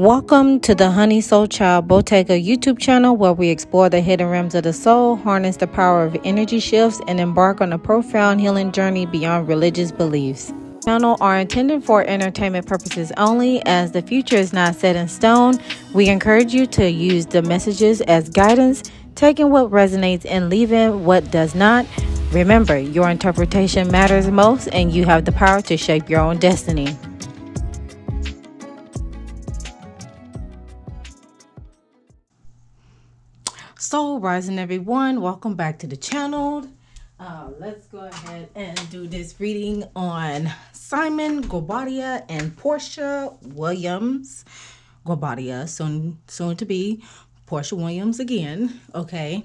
Welcome to the Honey Soul Child Bottega YouTube channel, where we explore the hidden realms of the soul, harness the power of energy shifts, and embark on a profound healing journey beyond religious beliefs. Channel are intended for entertainment purposes only, as the future is not set in stone. We encourage you to use the messages as guidance, taking what resonates and leaving what does not. Remember, your interpretation matters most, and you have the power to shape your own destiny. Soul rising, everyone, welcome back to the channel. Let's go ahead and do this reading on Simon Guobadia and Porsha Williams. Guobadia, soon to be Porsha Williams again. Okay.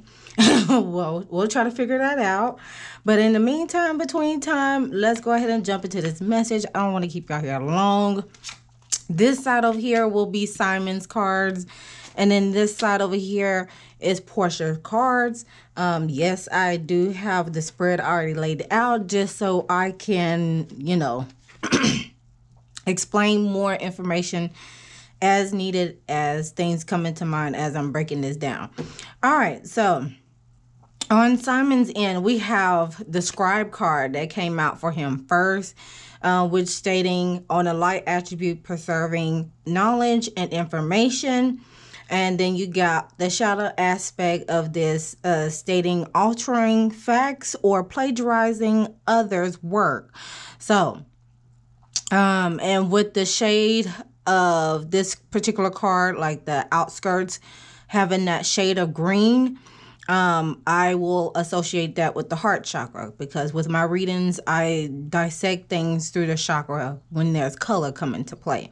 Well, we'll try to figure that out, but in the meantime, between time, let's go ahead and jump into this message. I don't want to keep y'all here long. This side over here will be Simon's cards, and then this side over here is Porsha cards. Yes, I do have the spread already laid out, just so I can, explain more information as needed as things come into mind as I'm breaking this down. All right, so on Simon's end, we have the scribe card that came out for him first, which stating on a light attribute preserving knowledge and information. And then you got the shadow aspect of this, stating altering facts or plagiarizing others' work. So, and with the shade of this particular card, like the outskirts having that shade of green, I will associate that with the heart chakra, because with my readings, I dissect things through the chakra when there's color come into play.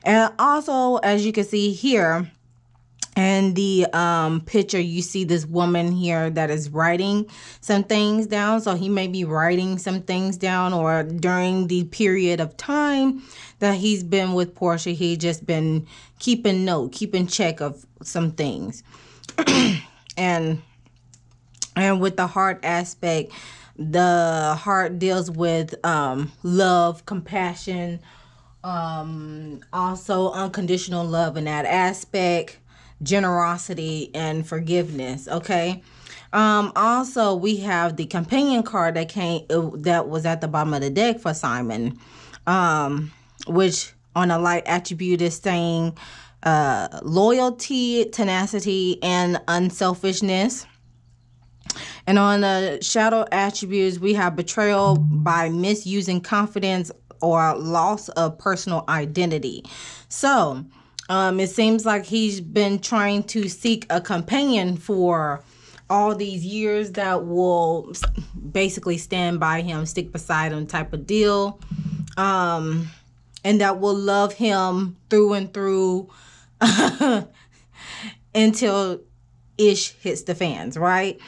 And also, as you can see here, and the picture, you see this woman here that is writing some things down. So he may be writing some things down, or during the period of time that he's been with Porsha, he just been keeping check of some things. and with the heart aspect, the heart deals with love, compassion, also unconditional love in that aspect, generosity and forgiveness. Okay. Also, we have the companion card that was at the bottom of the deck for Simon, which on a light attribute is saying loyalty, tenacity, and unselfishness. And on the shadow attributes, we have betrayal by misusing confidence or loss of personal identity. So it seems like he's been trying to seek a companion for all these years that will basically stand by him, stick beside him type of deal. And that will love him through and through until ish hits the fans, right?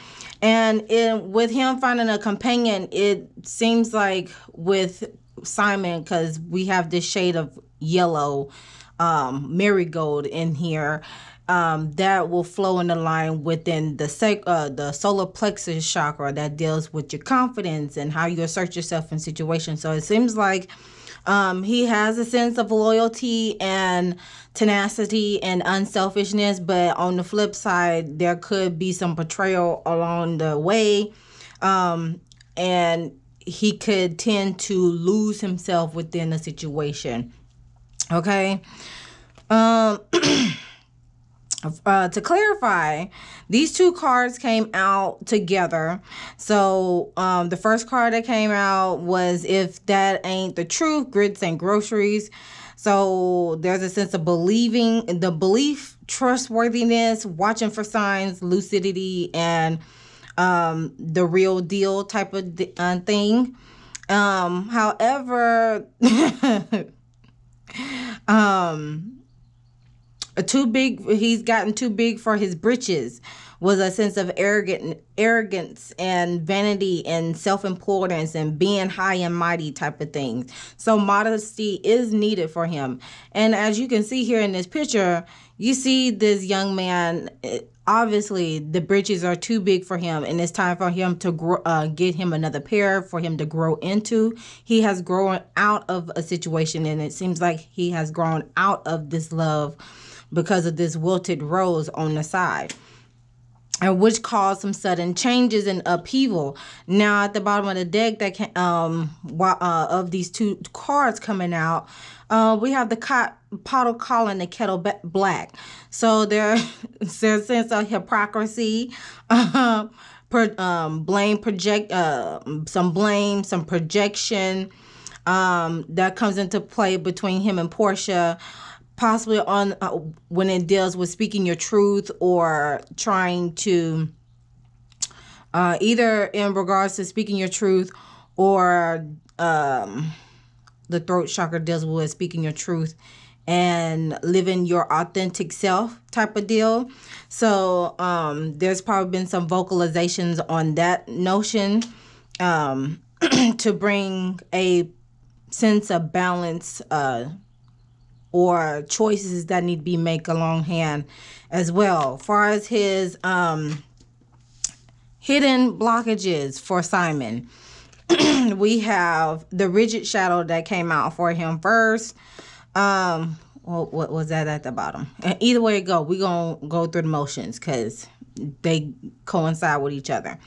And with him finding a companion, it seems like with Simon, because we have this shade of yellow, marigold in here, that will flow in the line within the solar plexus chakra that deals with your confidence and how you assert yourself in situations. So it seems like he has a sense of loyalty and tenacity and unselfishness, but on the flip side, there could be some betrayal along the way, and he could tend to lose himself within a situation. Okay. To clarify, these two cards came out together. So the first card that came out was "If That Ain't the Truth, Grits and Groceries." So there's a sense of believing, the belief, trustworthiness, watching for signs, lucidity, and the real deal type of thing. However, he's gotten too big for his britches was a sense of arrogance and vanity and self-importance and being high and mighty type of things. So modesty is needed for him. And as you can see here in this picture, you see this young man, obviously the britches are too big for him, and it's time for him to get him another pair for him to grow into. He has grown out of a situation, and it seems like he has grown out of this love because of this wilted rose on the side, and which caused some sudden changes and upheaval. Now at the bottom of the deck, that of these two cards coming out, we have the pot of call and the kettle black. So there's a sense of hypocrisy, some projection that comes into play between him and Porsha, possibly on when it deals with speaking your truth, or trying to either in regards to speaking your truth, or the throat chakra deals with speaking your truth and living your authentic self type of deal. So there's probably been some vocalizations on that notion to bring a sense of balance or choices that need to be made along hand as well. As far as his hidden blockages for Simon, we have the rigid shadow that came out for him first. What was that at the bottom? And either way it go, we're going to go through the motions because they coincide with each other.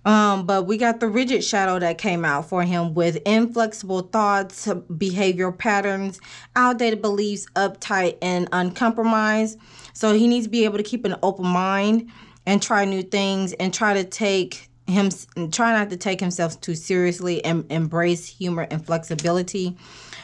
But we got the rigid shadow that came out for him with inflexible thoughts, behavior patterns, outdated beliefs, uptight and uncompromised. So he needs to be able to keep an open mind and try new things, and try not to take himself too seriously, and embrace humor and flexibility.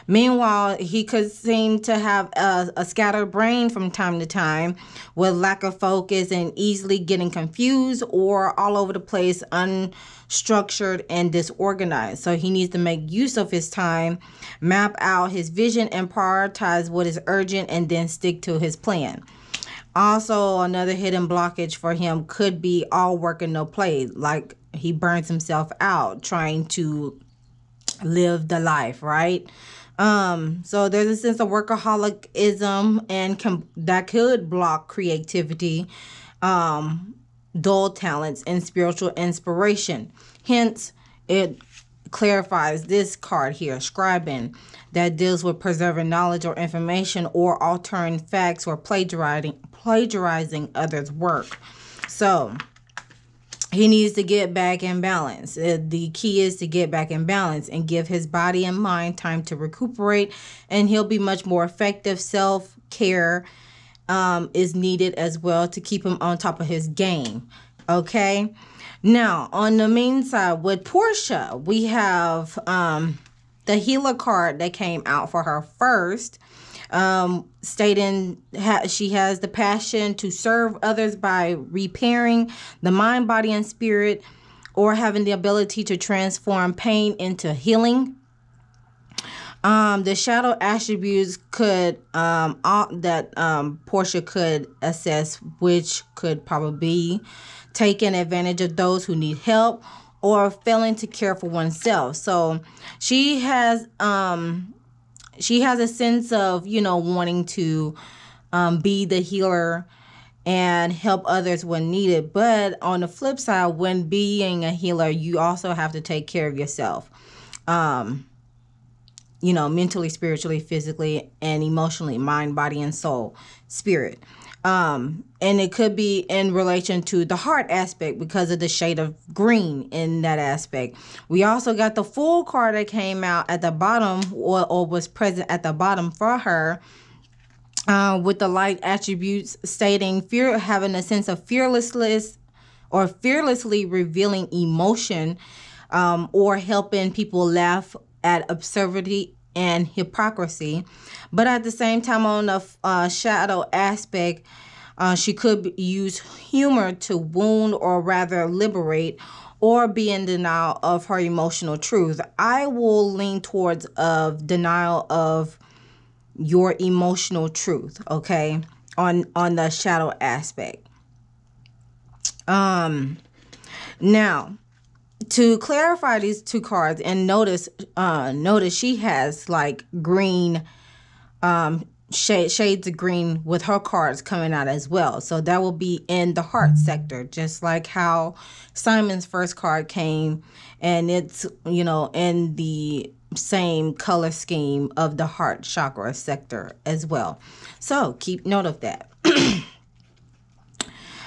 Meanwhile, he could seem to have a scattered brain from time to time, with lack of focus and easily getting confused or all over the place, unstructured and disorganized. So he needs to make use of his time, map out his vision, and prioritize what is urgent, and then stick to his plan. Also, another hidden blockage for him could be all work and no play, like he burns himself out trying to live the life, right? So there's a sense of workaholicism, and that could block creativity, dull talents, and spiritual inspiration. Hence, it clarifies this card here, scribing, that deals with preserving knowledge or information, or altering facts, or plagiarizing others' work. So he needs to get back in balance. The key is to get back in balance and give his body and mind time to recuperate, and he'll be much more effective. Self-care is needed as well to keep him on top of his game. Okay? Now, on the main side with Porsha, we have the healer card that came out for her first, stating she has the passion to serve others by repairing the mind, body, and spirit, or having the ability to transform pain into healing. The shadow attributes that Porsha could assess, which could probably be taking advantage of those who need help, or failing to care for oneself. So she has a sense of, wanting to be the healer and help others when needed. But on the flip side, when being a healer, you also have to take care of yourself, mentally, spiritually, physically, and emotionally, mind, body, and soul, spirit. And it could be in relation to the heart aspect because of the shade of green in that aspect. We also got the Fool card that came out at the bottom, or was present at the bottom for her, with the light attributes stating having a sense of fearlessness, or fearlessly revealing emotion, or helping people laugh at absurdity and hypocrisy. But at the same time, on the shadow aspect, she could use humor to wound, or rather liberate, or be in denial of her emotional truth. I will lean towards denial of your emotional truth, okay, on the shadow aspect. Now, to clarify these two cards, and notice she has like green, shades of green with her cards coming out as well. So that will be in the heart sector, just like how Simon's first card came, and it's, in the same color scheme of the heart chakra sector as well. So keep note of that.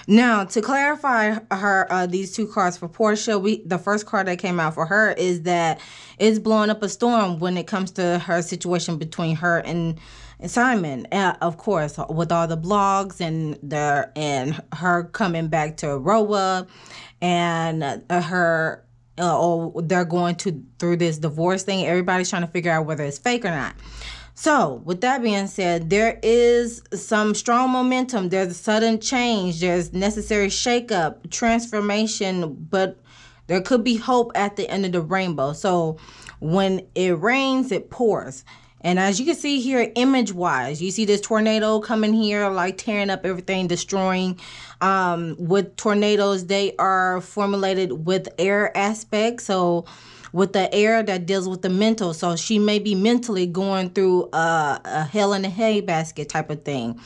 Now, to clarify her, these two cards for Porsha, the first card that came out for her is that it's blowing up a storm when it comes to her situation between her and Simon. Of course, with all the blogs and her coming back to RHOA, and her. They're going through this divorce thing. Everybody's trying to figure out whether it's fake or not. So, with that being said, there is some strong momentum. There's a sudden change. There's necessary shakeup, transformation, but there could be hope at the end of the rainbow. So, when it rains, it pours. And as you can see here, image-wise, you see this tornado coming here, like tearing up everything, destroying. With tornadoes, they are formulated with air aspects. So, with the air that deals with the mental. So she may be mentally going through a hell in a hay basket type of thing.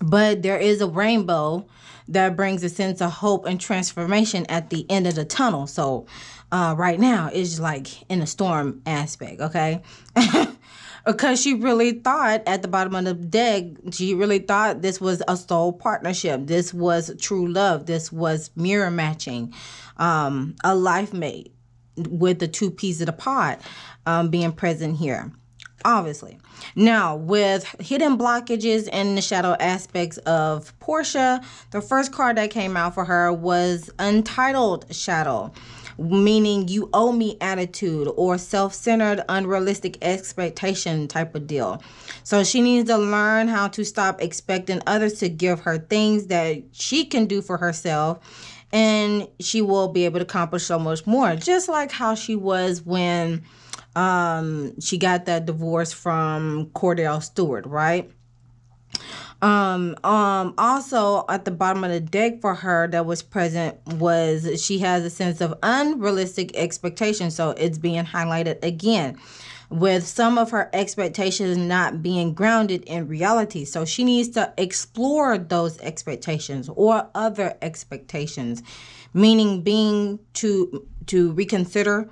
But there is a rainbow that brings a sense of hope and transformation at the end of the tunnel. So right now it's like in a storm aspect, okay? Because she really thought at the bottom of the deck, she really thought this was a soul partnership. This was true love. This was mirror matching, a life mate, with the two pieces of the pot being present here, obviously. Now, with hidden blockages and the shadow aspects of Porsha, the first card that came out for her was Untitled Shadow, meaning you owe me attitude or self-centered, unrealistic expectation type of deal. So she needs to learn how to stop expecting others to give her things that she can do for herself, and she will be able to accomplish so much more, just like how she was when she got that divorce from Cordell Stewart, right? Also at the bottom of the deck for her that was present was she has a sense of unrealistic expectations. So it's being highlighted again, with some of her expectations not being grounded in reality. So she needs to explore those expectations or other expectations, meaning being to reconsider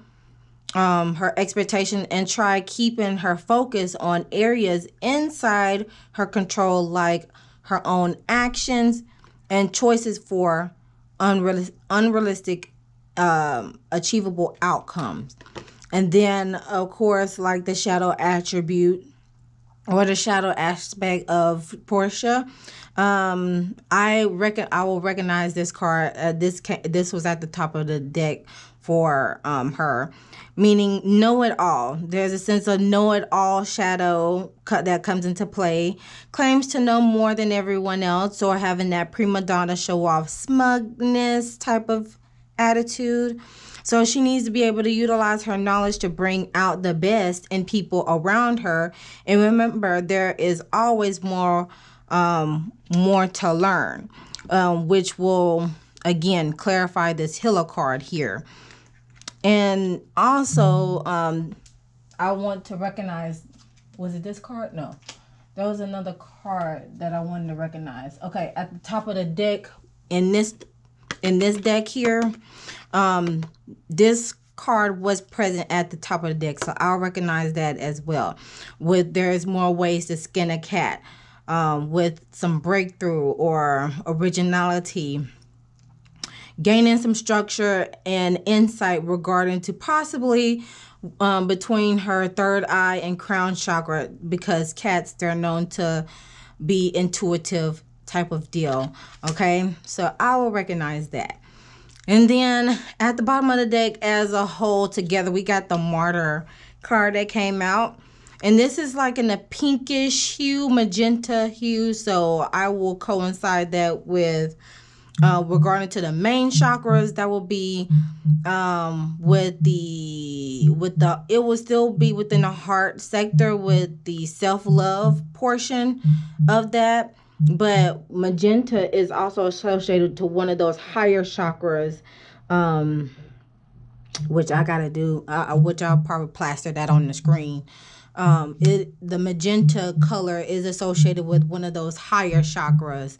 her expectation and try keeping her focus on areas inside her control, like her own actions and choices for unrealistic achievable outcomes. And then, of course, like the shadow attribute or the shadow aspect of Porsha, I will recognize this card. This was at the top of the deck for her, meaning know-it-all. There's a sense of know-it-all shadow that comes into play. Claims to know more than everyone else, or having that prima donna show-off smugness type of attitude. So she needs to be able to utilize her knowledge to bring out the best in people around her. And remember, there is always more to learn, which will, again, clarify this healer card here. And also, I want to recognize, was it this card? No, there was another card that I wanted to recognize. Okay, at the top of the deck, in this deck here, this card was present at the top of the deck, so I'll recognize that as well. There's more ways to skin a cat, with some breakthrough or originality, gaining some structure and insight regarding to possibly between her third eye and crown chakra, because cats, they're known to be intuitive type of deal. Okay, so I will recognize that. And then at the bottom of the deck as a whole together, we got the Martyr card that came out. And this is like in a pinkish hue, magenta hue. So I will coincide that with regarding to the main chakras, that will be it will still be within the heart sector with the self-love portion of that. but magenta is also associated to one of those higher chakras, which I gotta do, which I'll probably plaster that on the screen. The magenta color is associated with one of those higher chakras,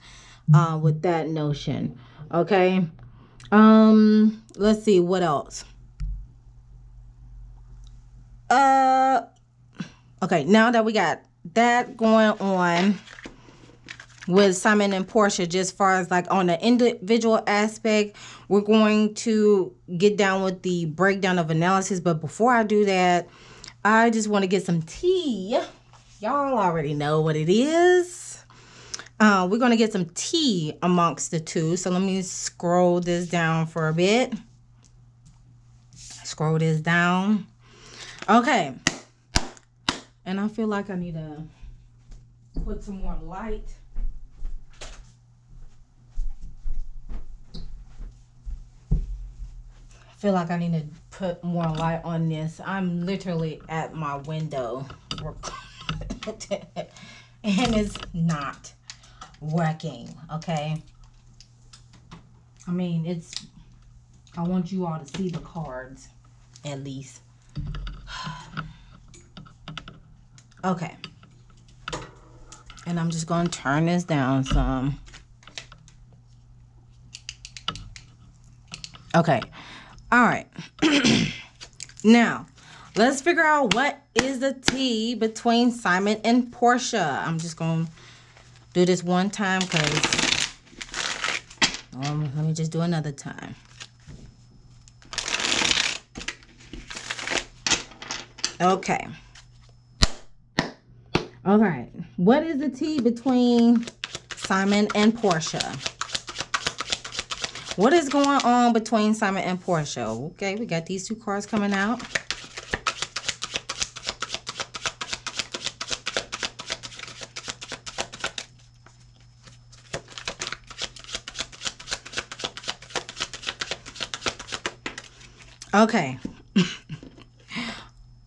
with that notion. Okay. Let's see what else. Okay, now that we got that going on with Simon and Porsha, just far as like on the individual aspect, we're going to get down with the breakdown of analysis. But before I do that, I just want to get some tea. Y'all already know what it is. We're going to get some tea amongst the two. So let me scroll this down for a bit. Scroll this down. Okay. And I feel like I need to put some more light. I feel like I need to put more light on this. I'm literally at my window. And it's not working, okay? I mean, I want you all to see the cards, at least. Okay. And I'm just going to turn this down some. Okay. All right. Now, let's figure out what is the tea between Simon and Porsha. I'm just going to do this one time because let me just do another time. Okay. All right. What is the tea between Simon and Porsha? What is going on between Simon and Porsha? Okay, we got these two cards coming out. Okay.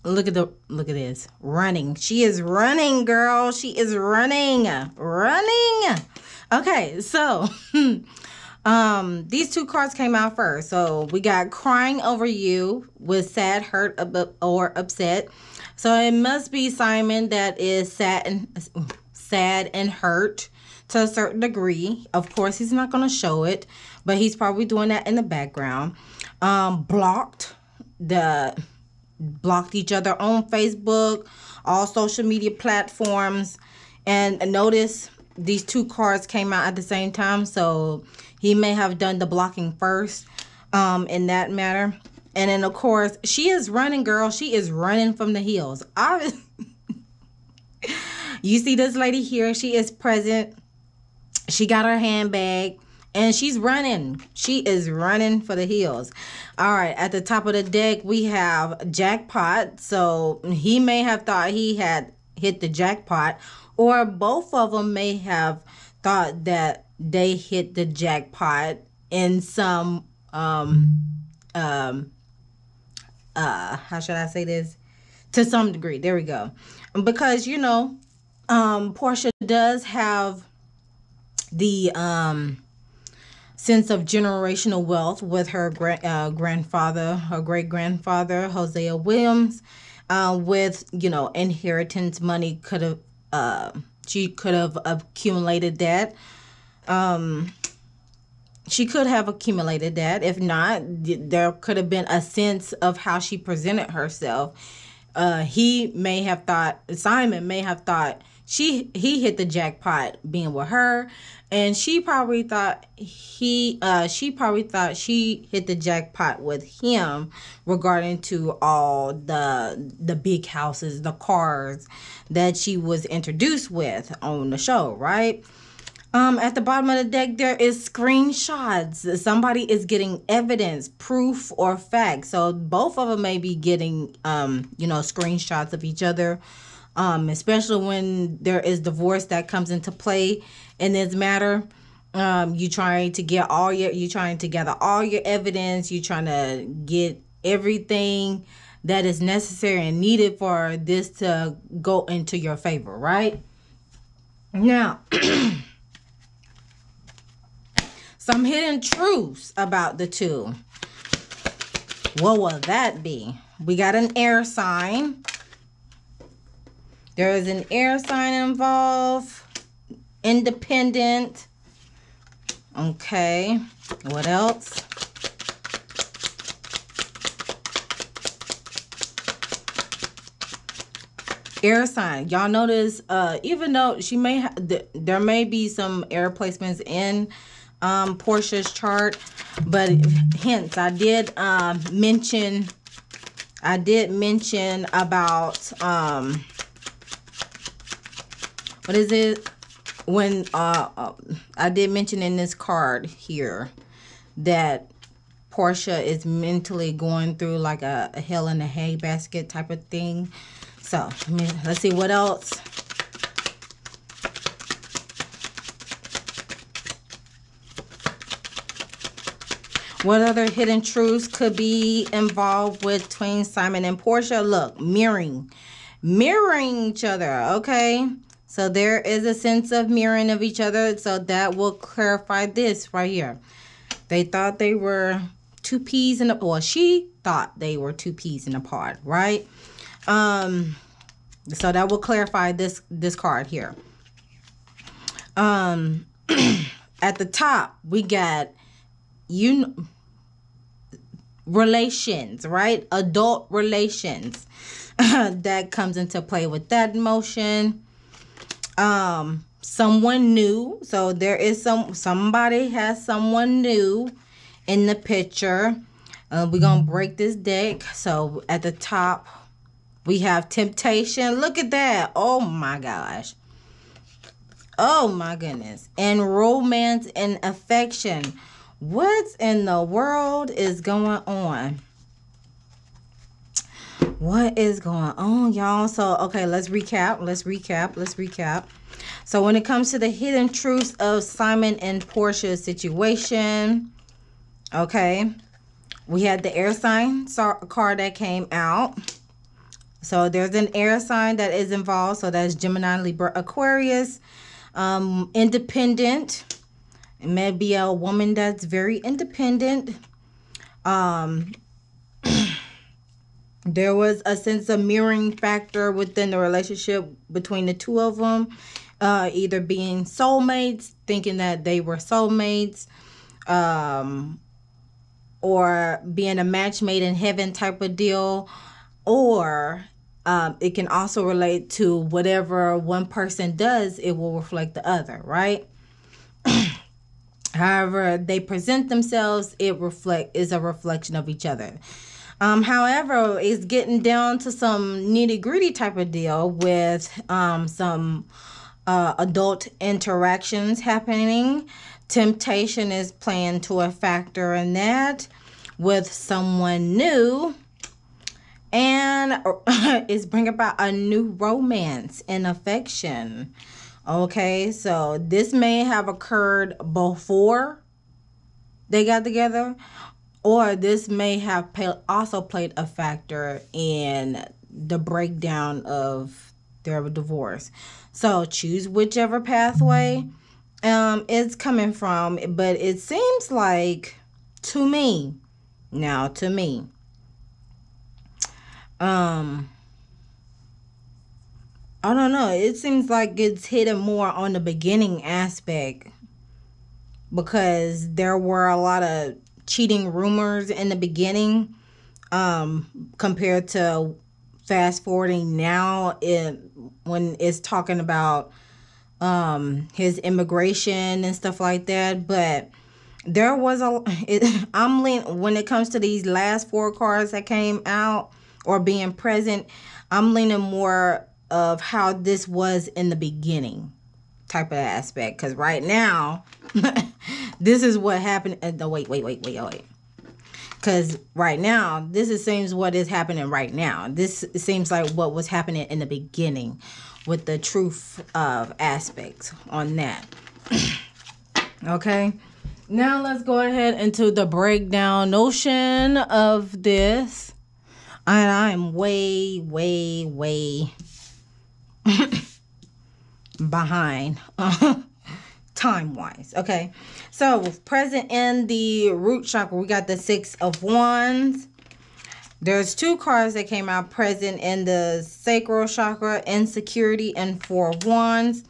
Look at this. Running. She is running, girl. She is running. Running. Okay, so these two cards came out first. So we got crying over you with sad, hurt, or upset. So it must be Simon that is sad and hurt to a certain degree. Of course, he's not going to show it, but he's probably doing that in the background. Blocked each other on Facebook, all social media platforms. And notice these two cards came out at the same time, so he may have done the blocking first in that matter. And then, of course, she is running, girl. She is running from the heels. You see this lady here? She is present. She got her handbag. And she's running. She is running for the hills. All right. At the top of the deck, we have jackpot. So he may have thought he had hit the jackpot. Or both of them may have thought that they hit the jackpot in some, how should I say this? To some degree. There we go. Because, Porsha does have the, sense of generational wealth with her grandfather, her great-grandfather, Hosea Williams, with, inheritance money she could have accumulated that. She could have accumulated that. If not, there could have been a sense of how she presented herself. Simon may have thought he hit the jackpot being with her, and she probably thought she hit the jackpot with him regarding to all the big houses, the cars that she was introduced with on the show, right? At the bottom of the deck, there is screenshots. Somebody is getting evidence, proof, or fact. So both of them may be getting, screenshots of each other. Especially when there is divorce that comes into play in this matter. You're trying to gather all your evidence. You're trying to get everything that is necessary and needed for this to go into your favor, right? Now, some hidden truths about the two. What will that be? We got an air sign. There is an air sign involved. Independent. Okay. What else? Air sign. Y'all notice, even though she may there may be some air placements in Porsha's chart, but hence I did mention about what is it, when I did mention in this card here that Porsha is mentally going through like a hell in a hay basket type of thing. So let's see what else. What other hidden truths could be involved with between Simon and Porsha? Look, mirroring each other. Okay, so there is a sense of mirroring of each other. So that will clarify this right here. They thought they were two peas in a, or she thought they were two peas in a pod, right? So that will clarify this card here. At the top, we got relations, right? Adult relations. That comes into play with that emotion. Someone new. So there is somebody has someone new in the picture. We're gonna break this deck. So at the top, we have temptation. Look at that. Oh my gosh. Oh my goodness. And romance and affection. What in the world is going on? What is going on, y'all? So, okay, let's recap. So when it comes to the hidden truths of Simon and Porsha's situation, okay, we had the air sign card that came out. So there's an air sign that is involved. So that's Gemini, Libra, Aquarius. Independent. It may be a woman that's very independent. There was a sense of mirroring factor within the relationship between the two of them. Either being soulmates, thinking that they were soulmates. Or being a match made in heaven type of deal. Or it can also relate to whatever one person does, it will reflect the other, right? However they present themselves, is a reflection of each other. However, it's getting down to some nitty-gritty type of deal with some adult interactions happening. Temptation is playing to a factor in that with someone new. And it's bringing about a new romance and affection. Okay, so this may have occurred before they got together, or this may have also played a factor in the breakdown of their divorce. So choose whichever pathway it's coming from. But it seems like, to me, I don't know. It seems like it's hidden more on the beginning aspect, because there were a lot of cheating rumors in the beginning, compared to fast forwarding now when it's talking about his immigration and stuff like that. But there was I'm leaning, when it comes to these last 4 cards that came out or being present, I'm leaning more of how this was in the beginning type of aspect. Because right now, this is what happened. Wait. Because right now, seems what is happening right now. This seems like what was happening in the beginning with the truth of aspects on that. Okay. Now let's go ahead into the breakdown notion of this. And I'm way behind time-wise. Okay, so present in the root chakra, we got the Six of Wands. There's two cards that came out present in the sacral chakra, insecurity and Four of Wands.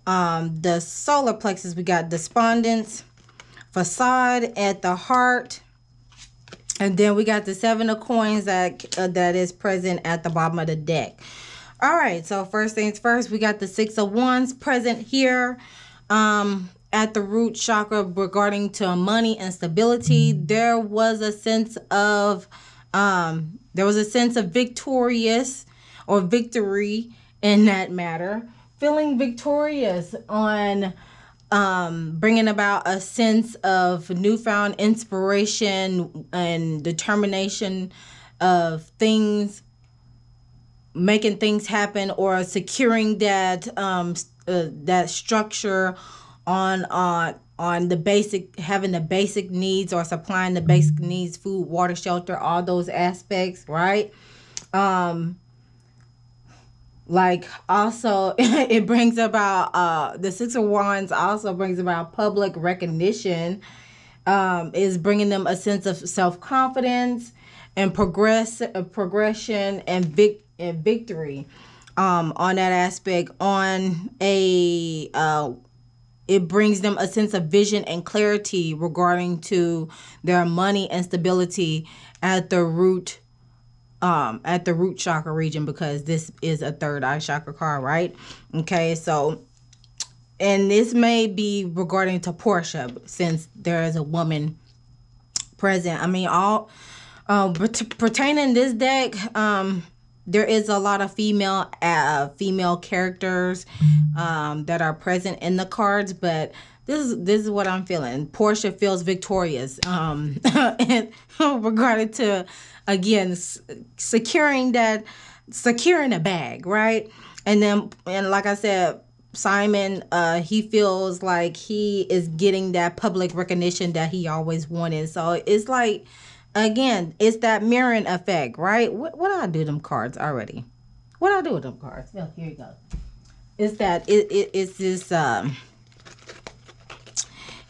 The solar plexus, we got despondence, facade at the heart, and then we got the Seven of Coins that is present at the bottom of the deck. All right, so first things first, we got the Six of Wands present here at the root chakra regarding to money and stability. There was a sense of victorious or victory in that matter. Feeling victorious on bringing about a sense of newfound inspiration and determination of things, making things happen, or securing that that structure on the basic, having the basic needs or supplying the basic needs, food, water, shelter, all those aspects, right? Like also it brings about the Six of Wands also brings about public recognition, is bringing them a sense of self-confidence and progression and victory on that aspect. On a it brings them a sense of vision and clarity regarding to their money and stability at the root chakra region, because this is a third eye chakra card, right? Okay, so, and this may be regarding to Porsha, since there is a woman present. I mean, all pertaining this deck, there is a lot of female characters that are present in the cards, but this is what I'm feeling. Porsha feels victorious and regarding to, again, securing a bag, right? And like I said, Simon, he feels like he is getting that public recognition that he always wanted. So it's like, again, it's that mirroring effect, right? What did I do them cards already? What did I do with them cards? Oh, here you go. It's that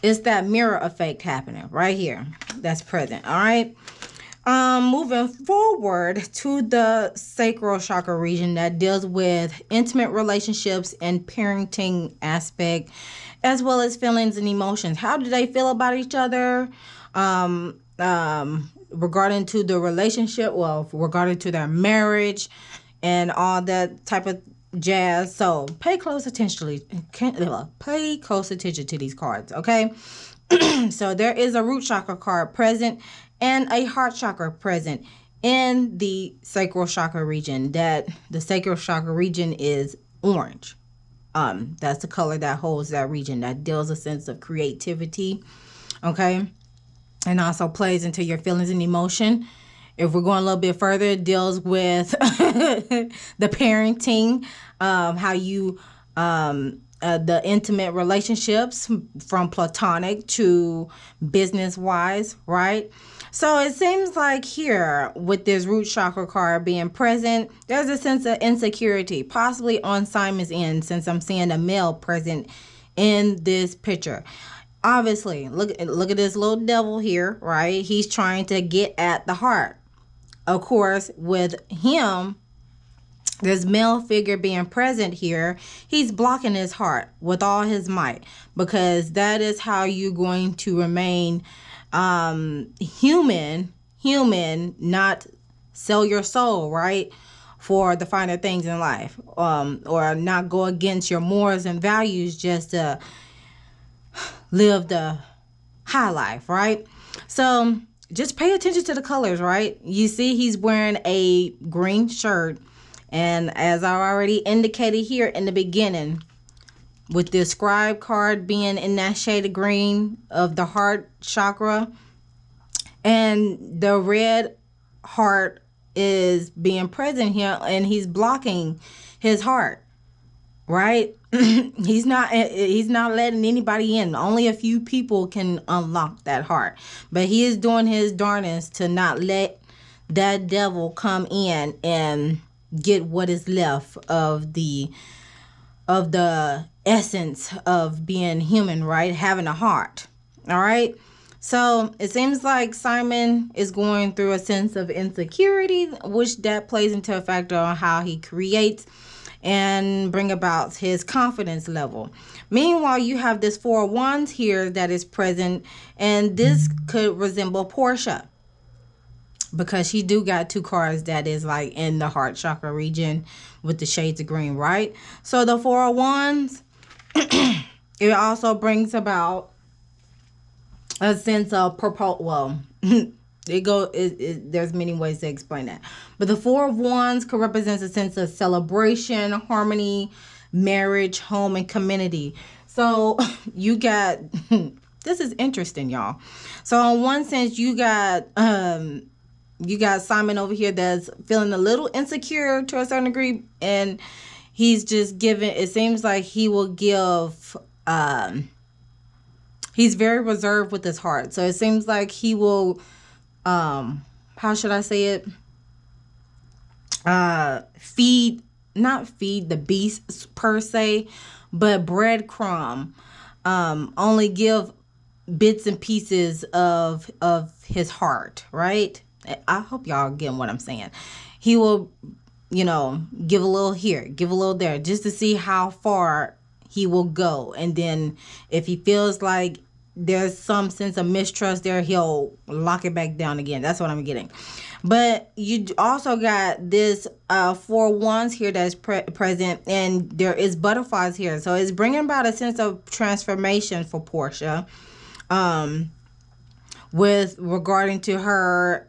it's that mirror effect happening right here. That's present. All right. Moving forward to the sacral chakra region that deals with intimate relationships and parenting aspect, as well as feelings and emotions. How do they feel about each other? Regarding to the relationship, regarding to their marriage and all that type of jazz. So pay close attention to these cards, okay? So there is a root chakra card present and a heart chakra present in the sacral chakra region. That the sacral chakra region is orange. That's the color that holds that region, that deals a sense of creativity, okay? And also plays into your feelings and emotion. If we're going a little bit further, it deals with the parenting, how you, the intimate relationships from platonic to business-wise, right? So it seems like here with this root chakra card being present, there's a sense of insecurity, possibly on Simon's end, since I'm seeing a male present in this picture. Obviously, look at this little devil here, right? He's trying to get at the heart. Of course, with him, this male figure being present here, he's blocking his heart with all his might, because that is how you're going to remain human, not sell your soul, right, for the finer things in life, or not go against your morals and values just to live the high life, right? So just pay attention to the colors, right? You see he's wearing a green shirt, and as I already indicated here in the beginning, with the scribe card being in that shade of green of the heart chakra, and the red heart is being present here, and he's blocking his heart, right? He's not letting anybody in. Only a few people can unlock that heart, but he is doing his darnest to not let that devil come in and get what is left of the essence of being human, right? Having a heart. All right. So it seems like Simon is going through a sense of insecurity, which that plays into a factor on how he creates and bring about his confidence level. Meanwhile, you have this Four of Wands here that is present, and this could resemble Porsha, because she do got two cards that is like in the heart chakra region with the shades of green, right? So the Four of Wands, it also brings about a sense of there's many ways to explain that, but the Four of Wands could represent a sense of celebration, harmony, marriage, home, and community. So you got this is interesting, y'all. So in one sense, you got Simon over here that's feeling a little insecure to a certain degree, and he's just giving, it seems like he will give he's very reserved with his heart. So it seems like he will, how should I say it? Not feed the beast per se, but breadcrumb. Only give bits and pieces of his heart, right? I hope y'all getting what I'm saying. He will, give a little here, give a little there, just to see how far he will go. And then if he feels like there's some sense of mistrust there, he'll lock it back down again. That's what I'm getting. But you also got this Four Wands here that's present, and there is butterflies here. So it's bringing about a sense of transformation for Porsha, with regarding to her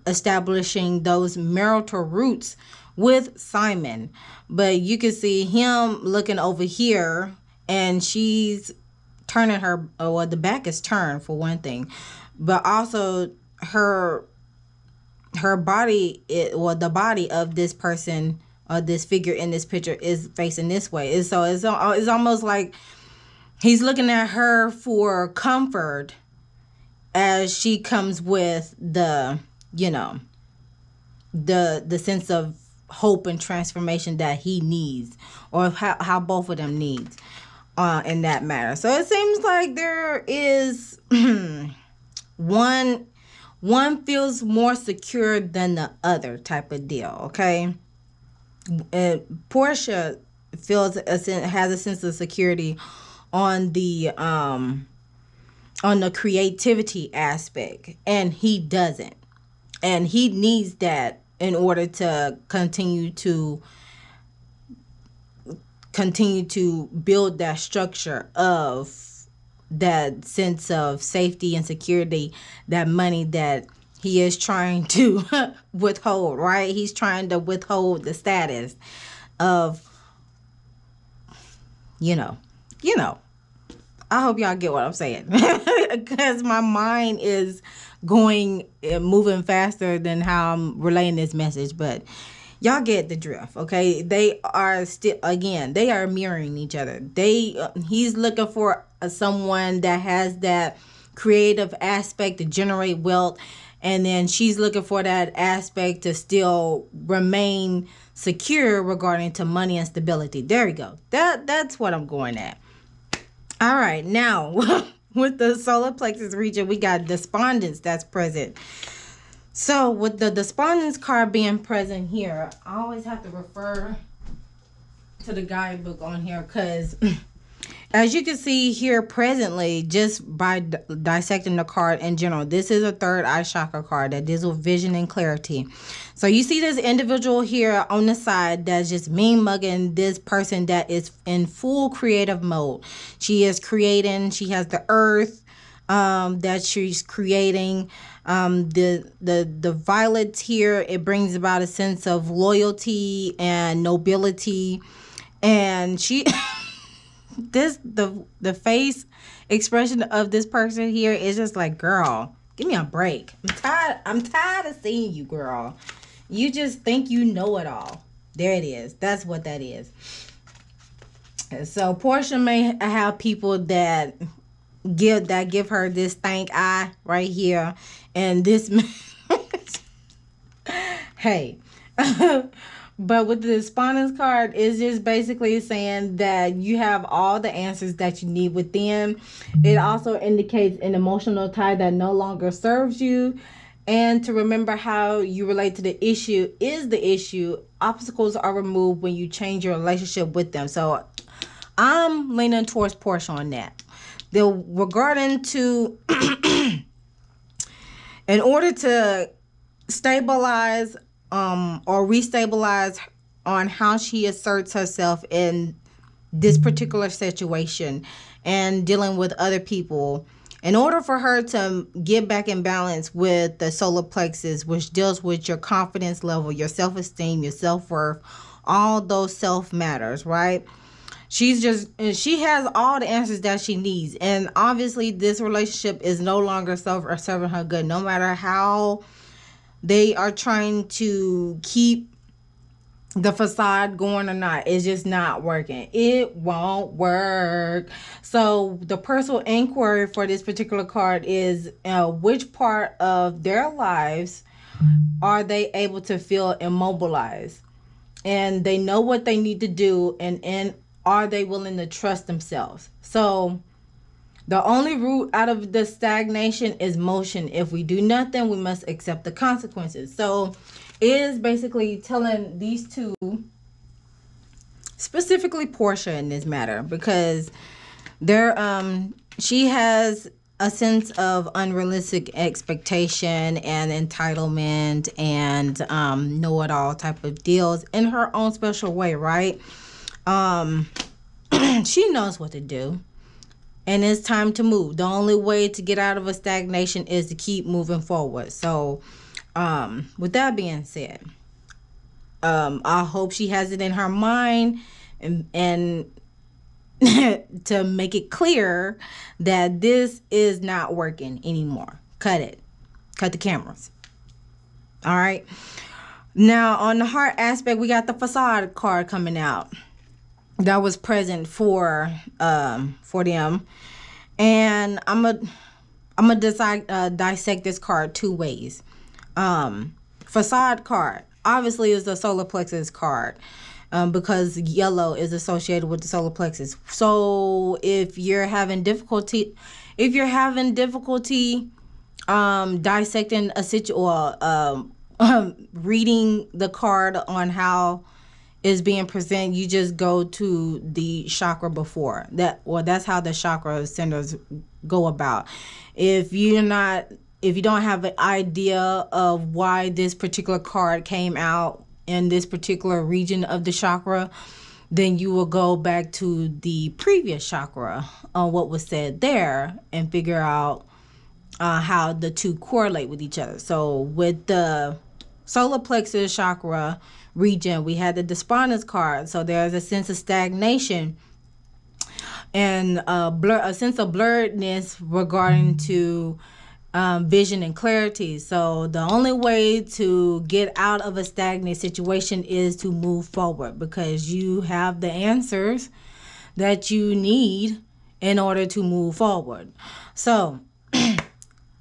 establishing those marital roots with Simon. But you can see him looking over here, and she's turning her, well, the back is turned for one thing, but also her body, the body of this person, this figure in this picture, is facing this way. And so it's almost like he's looking at her for comfort as she comes with the sense of hope and transformation that he needs, or how both of them needs in that matter. So it seems like there is one feels more secure than the other type of deal, okay? Porsha has a sense of security on the creativity aspect, and he doesn't. And he needs that in order to continue to build that structure of that sense of safety and security, that money that he is trying to withhold, right? He's trying to withhold the status of, I hope y'all get what I'm saying, because my mind is moving faster than how I'm relaying this message, but y'all get the drift, okay? They are mirroring each other. He's looking for someone that has that creative aspect to generate wealth, and then she's looking for that aspect to still remain secure regarding to money and stability. There we go. That's what I'm going at. All right, now with the solar plexus region, we got despondence that's present. So with the despondence card being present here, I always have to refer to the guidebook on here, because as you can see here presently, just by dissecting the card in general, this is a third eye chakra card that deals with vision and clarity. So you see this individual here on the side that's just mean mugging this person that is in full creative mode. She is creating. She has the earth that she's creating. The violets here, it brings about a sense of loyalty and nobility, and she the face expression of this person here is just like, girl, give me a break. I'm tired of seeing you, girl. You just think you know it all. There it is. That's what that is. So Porsha may have people that give her this stank eye right here, and this hey. But with the despondence card, it's just basically saying that you have all the answers that you need within. It also indicates an emotional tie that no longer serves you. And to remember how you relate to the issue is the issue. Obstacles are removed when you change your relationship with them. So I'm leaning towards Porsha on that. Regarding to, in order to stabilize or restabilize on how she asserts herself in this particular situation and dealing with other people, in order for her to get back in balance with the solar plexus, which deals with your confidence level, your self-esteem, your self-worth, all those self matters, right? She has all the answers that she needs. And obviously this relationship is no longer serving her good, no matter how they are trying to keep the facade going or not. It's just not working. It won't work. So the personal inquiry for this particular card is which part of their lives are they able to feel immobilized, and they know what they need to do, and are they willing to trust themselves? So the only route out of the stagnation is motion. If we do nothing, we must accept the consequences. So it is basically telling these two, specifically Porsha in this matter, because she has a sense of unrealistic expectation and entitlement and know-it-all type of deals in her own special way, right? She knows what to do. And it's time to move. The only way to get out of a stagnation is to keep moving forward. So, with that being said, I hope she has it in her mind and to make it clear that this is not working anymore. Cut it. Cut the cameras. All right. Now, on the heart aspect, we got the facade card coming out. That was present for them, and I'm gonna dissect this card two ways. Facade card obviously is the solar plexus card, because yellow is associated with the solar plexus. So if you're having difficulty dissecting a situation or reading the card on how is being presented, you just go to the chakra before that. Well, that's how the chakra centers go about. If you don't have an idea of why this particular card came out in this particular region of the chakra, then you will go back to the previous chakra on what was said there and figure out how the two correlate with each other. So with the solar plexus chakra region, we had the despondence card. So there's a sense of stagnation and a sense of blurredness regarding to vision and clarity. So the only way to get out of a stagnant situation is to move forward, because you have the answers that you need in order to move forward. So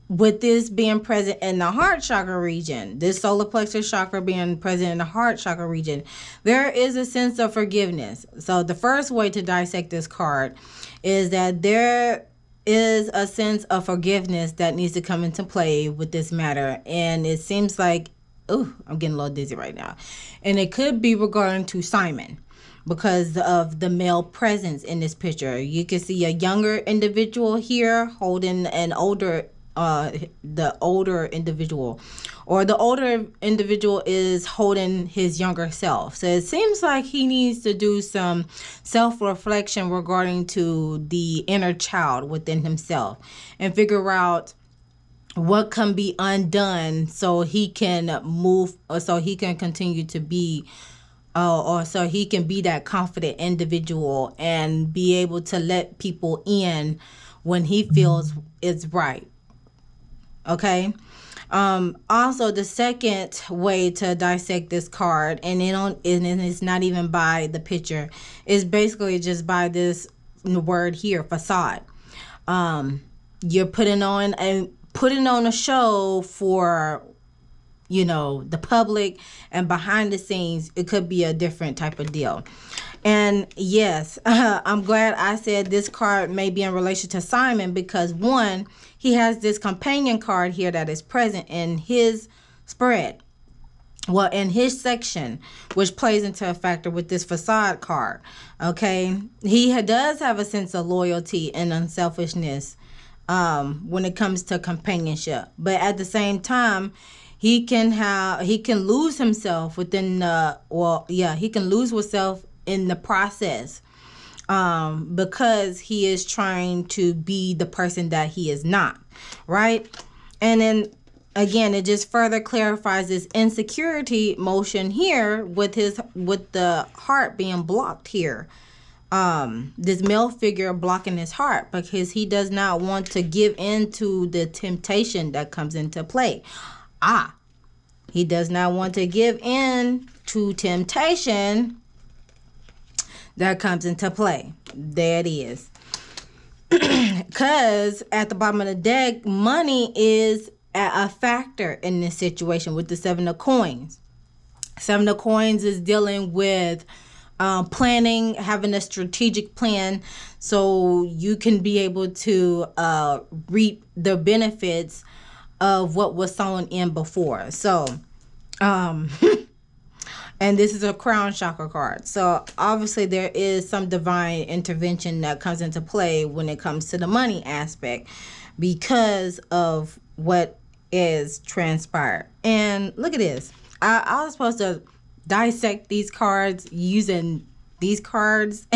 with this being present in the heart chakra region, this solar plexus chakra being present in the heart chakra region, there is a sense of forgiveness. So the first way to dissect this card is that there is a sense of forgiveness that needs to come into play with this matter. And it seems like, I'm getting a little dizzy right now. And it could be regarding to Simon, because of the male presence in this picture. You can see a younger individual here holding an older the older individual, or the older individual is holding his younger self. So it seems like he needs to do some self-reflection regarding to the inner child within himself and figure out what can be undone so he can move, or so he can continue to be or so he can be that confident individual and be able to let people in when he feels it's right. Okay. Also, the second way to dissect this card, and it's not even by the picture, is basically just by this word here, facade. You're putting on a show for the public, and behind the scenes, it could be a different type of deal. And yes, I'm glad I said this card may be in relation to Simon, because one, he has this companion card here that is present in his spread. Well, in his section, which plays into a factor with this facade card. Okay, he does have a sense of loyalty and unselfishness when it comes to companionship, but at the same time, he can lose himself within he can lose himself in the process, because he is trying to be the person that he is not, right? And then again, it just further clarifies this insecurity motion here with the heart being blocked here. This male figure blocking his heart because he does not want to give in to the temptation that comes into play. He does not want to give in to temptation that comes into play. There it is. Because at the bottom of the deck, money is a factor in this situation with the Seven of Coins. Seven of Coins is dealing with planning, having a strategic plan so you can be able to reap the benefits of what was sown in before. So, and this is a crown chakra card. So obviously there is some divine intervention that comes into play when it comes to the money aspect because of what is transpired. And look at this. I was supposed to dissect these cards using these cards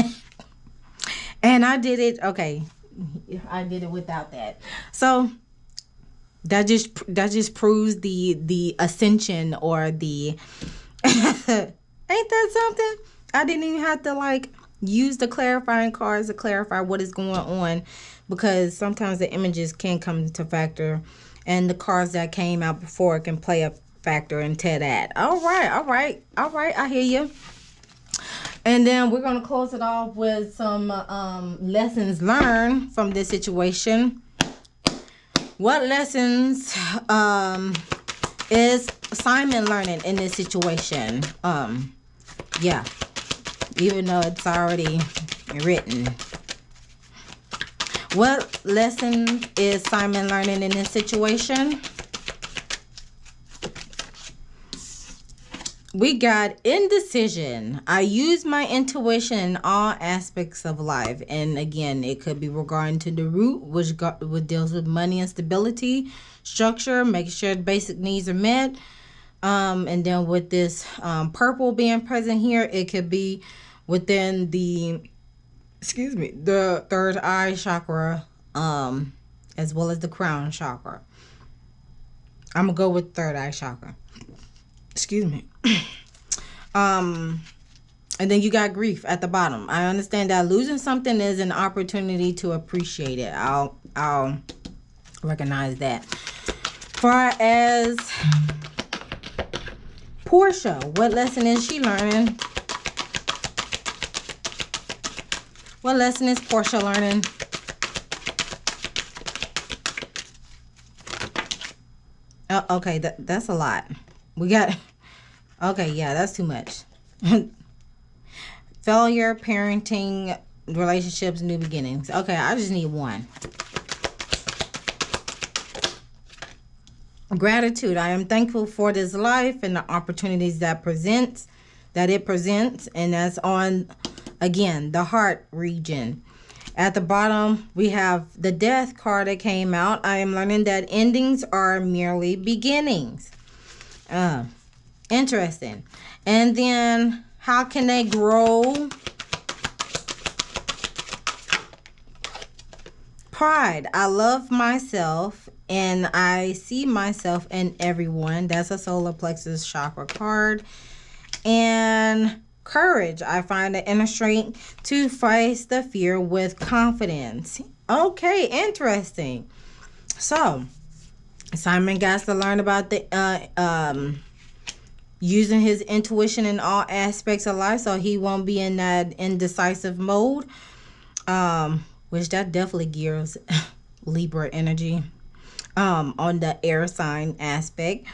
and I did it. Okay, I did it without that. So that just proves the ascension or the ain't that something? I didn't even have to use the clarifying cards to clarify what is going on, because sometimes the images can come into factor and the cards that came out before can play a factor into that. All right. I hear you. And then we're going to close it off with some lessons learned from this situation. What lessons is Simon learning in this situation? Yeah, even though it's already written. What lesson is Simon learning in this situation? We got indecision. I use my intuition in all aspects of life. And again, it could be regarding to the root, which deals with money and stability, structure, making sure the basic needs are met. And then with this purple being present here, it could be within the third eye chakra, as well as the crown chakra. I'm going to go with third eye chakra. Excuse me. And then you got grief at the bottom. I understand that losing something is an opportunity to appreciate it. I'll recognize that. Far as Porsha, what lesson is she learning? What lesson is Porsha learning? Oh, okay, that's a lot. We got... Okay, yeah, that's too much. Failure, parenting, relationships, new beginnings. Okay, I just need one. Gratitude. I am thankful for this life and the opportunities that it presents. And that's on, again, the heart region. At the bottom, we have the death card that came out. I am learning that endings are merely beginnings. Interesting. And then how can they grow? Pride. I love myself and I see myself in everyone. That's a solar plexus chakra card. And courage. I find the inner strength to face the fear with confidence. Okay, interesting. So Simon got to learn about the using his intuition in all aspects of life, so he won't be in that indecisive mode, which that definitely gears Libra energy on the air sign aspect.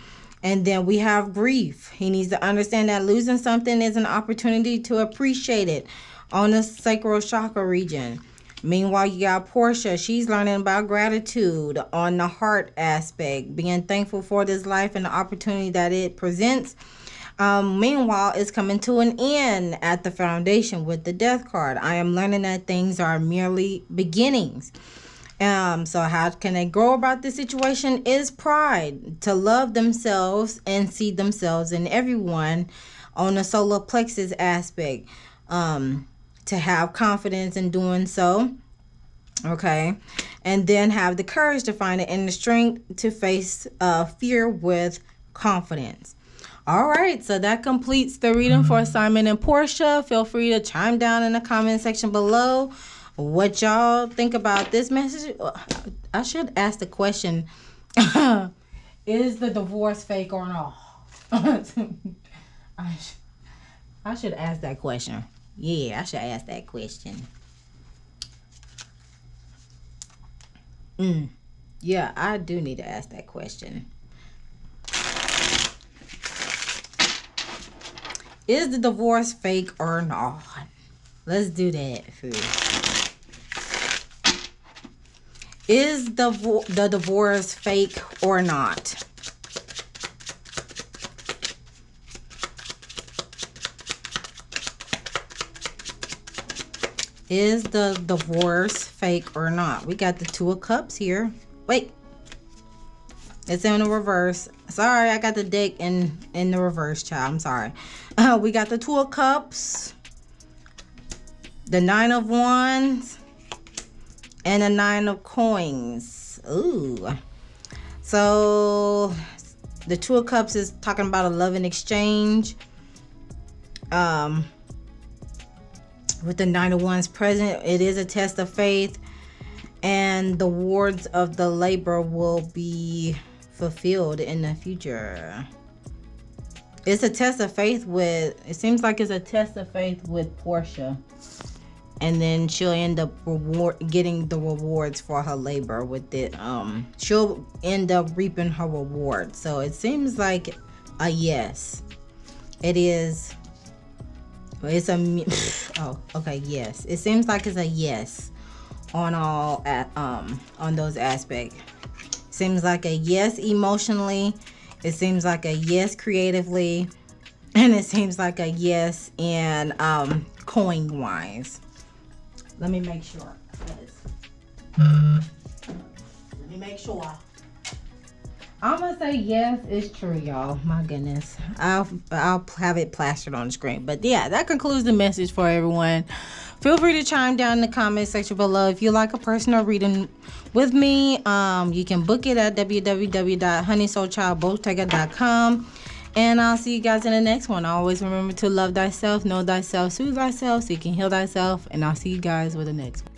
And then we have grief. He needs to understand that losing something is an opportunity to appreciate it on the sacral chakra region. Meanwhile, you got Porsha. She's learning about gratitude on the heart aspect, being thankful for this life and the opportunity that it presents. Meanwhile, it's coming to an end at the foundation with the death card. I am learning that things are merely beginnings. So how can they grow about this situation is pride, to love themselves and see themselves in everyone on the solar plexus aspect, to have confidence in doing so. Okay. And then have the courage to find the inner strength to face fear with confidence. All right, so that completes the reading for Simon and Porsha. Feel free to chime down in the comment section below what y'all think about this message. I should ask the question, is the divorce fake or not? I should ask that question. Yeah, I should ask that question. Yeah, I do need to ask that question. Is the divorce fake or not? Let's do that first. Is the divorce fake or not? Is the divorce fake or not? We got the Two of Cups here. Wait. It's in the reverse. Sorry, I got the deck in the reverse, child. I'm sorry. We got the Two of Cups, the Nine of Wands, and the Nine of Coins. Ooh. So the Two of Cups is talking about a love and exchange. With the Nine of Wands present, it is a test of faith, and the rewards of the labor will be fulfilled in the future. It's a test of faith with, it seems like it's a test of faith with Porsha, and then she'll end up getting the rewards for her labor with it. She'll end up reaping her reward. So it seems like a yes. It is. It's a yes. It seems like it's a yes on all on those aspects. Seems like a yes emotionally. It seems like a yes creatively, and it seems like a yes in coin wise. Let me make sure. Let me make sure. I'm gonna say yes, it's true, y'all. My goodness, I'll have it plastered on the screen. But yeah, that concludes the message for everyone. Feel free to chime down in the comment section below if you like a personal reading with me. You can book it at www.honeysoulchildbottega.com. And I'll see you guys in the next one. Always remember to love thyself, know thyself, soothe thyself, so you can heal thyself. And I'll see you guys with the next one.